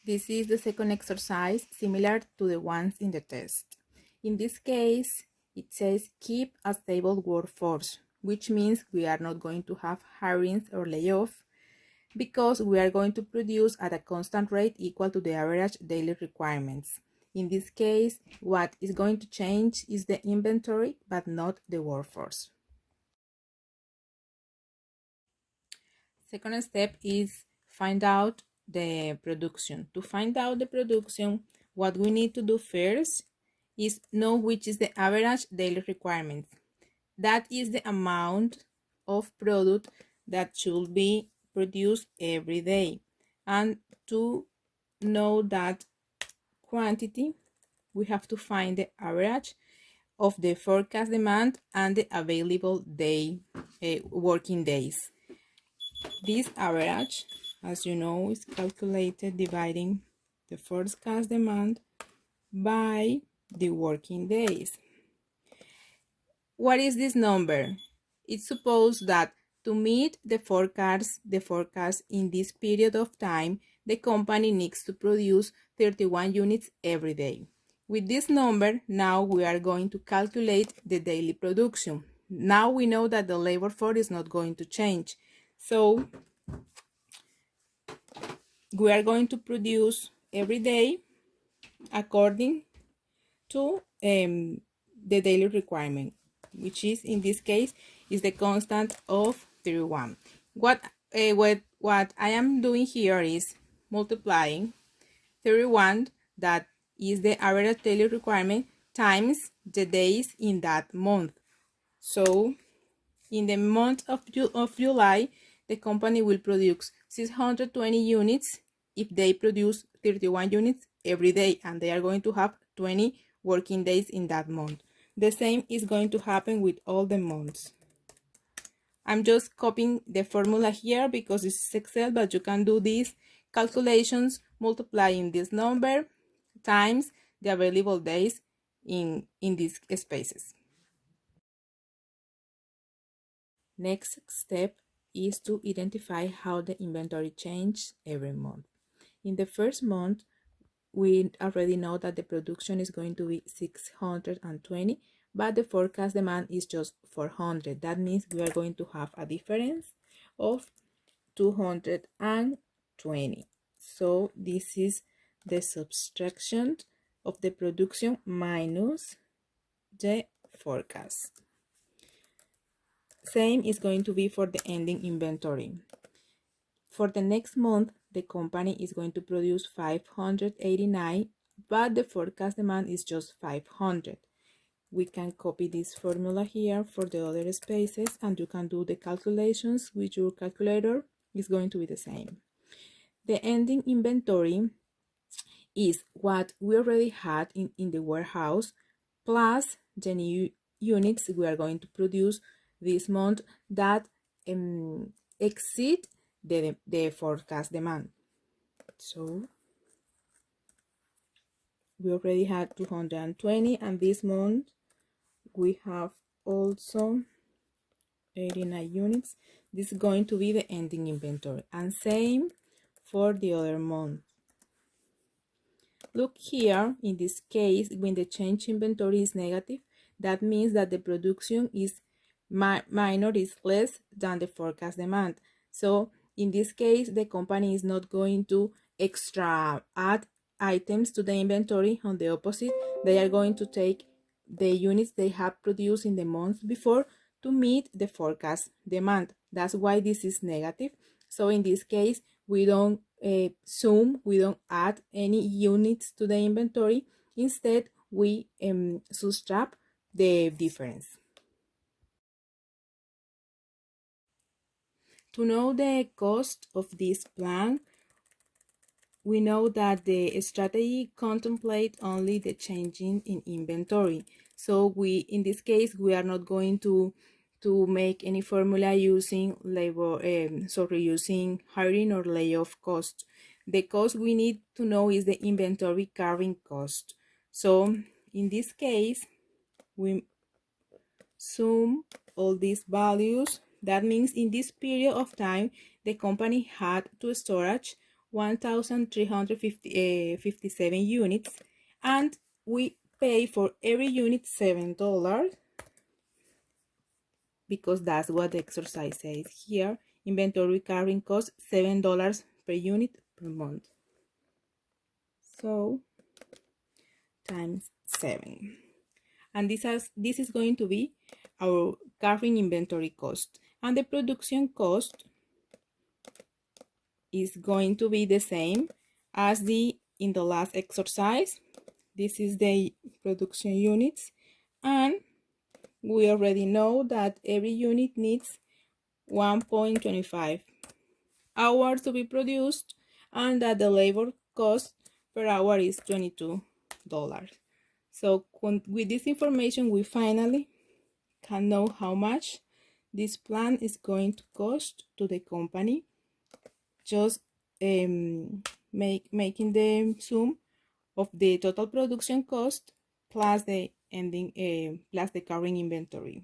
This is the second exercise, similar to the ones in the test. In this case, it says keep a stable workforce, which means we are not going to have hirings or layoff because we are going to produce at a constant rate equal to the average daily requirements. In this case, what is going to change is the inventory, but not the workforce. Second step is find out the production. To find out the production, what we need to do first is know which is the average daily requirement. That is the amount of product that should be produced every day. And to know that quantity, we have to find the average of the forecast demand and the available working days. This average, as you know, is calculated dividing the forecast demand by the working days. What is this number? It's supposed that to meet the forecast in this period of time, the company needs to produce 31 units every day. With this number, now we are going to calculate the daily production. Now we know that the labor force is not going to change. So we are going to produce every day according to the daily requirement, which is in this case is the constant of 31. What I am doing here is multiplying 31, that is the average daily requirement, times the days in that month. So in the month of July, the company will produce 620 units if they produce 31 units every day, and they are going to have 20 working days in that month. The same is going to happen with all the months. I'm just copying the formula here because this is Excel, but you can do these calculations multiplying this number times the available days in these spaces. Next step is to identify how the inventory changes every month. In the first month, we already know that the production is going to be 620, but the forecast demand is just 400. That means we are going to have a difference of 220. So this is the subtraction of the production minus the forecast. Same is going to be for the ending inventory. For the next month, the company is going to produce 589, but the forecast demand is just 500. We can copy this formula here for the other spaces, and you can do the calculations with your calculator. It's going to be the same. The ending inventory is what we already had in the warehouse, plus the new units we are going to produce this month that exceed the forecast demand. So we already had 220, and this month we have also 89 units. This is going to be the ending inventory, and same for the other month. Look here, in this case, when the change inventory is negative, that means that the production is minor, is less than the forecast demand. So in this case, the company is not going to extra add items to the inventory. On the opposite, they are going to take the units they have produced in the month before to meet the forecast demand. That's why this is negative. So in this case, we don't we don't add any units to the inventory. Instead, we subtract the difference. To know the cost of this plan, we know that the strategy contemplates only the changing in inventory. So in this case, we are not going to make any formula using using hiring or layoff cost. The cost we need to know is the inventory carrying cost. So in this case, we sum all these values. That means in this period of time, the company had to storage 1,357 units, and we pay for every unit $7 because that's what the exercise says here. Inventory carrying cost $7 per unit per month. So times 7. And this is going to be our carrying inventory cost. And the production cost is going to be the same as in the last exercise. This is the production units, and we already know that every unit needs 1.25 hours to be produced, and that the labor cost per hour is $22. So with this information, we finally can know how much this plan is going to cost to the company, just making the sum of the total production cost plus the ending plus the current inventory.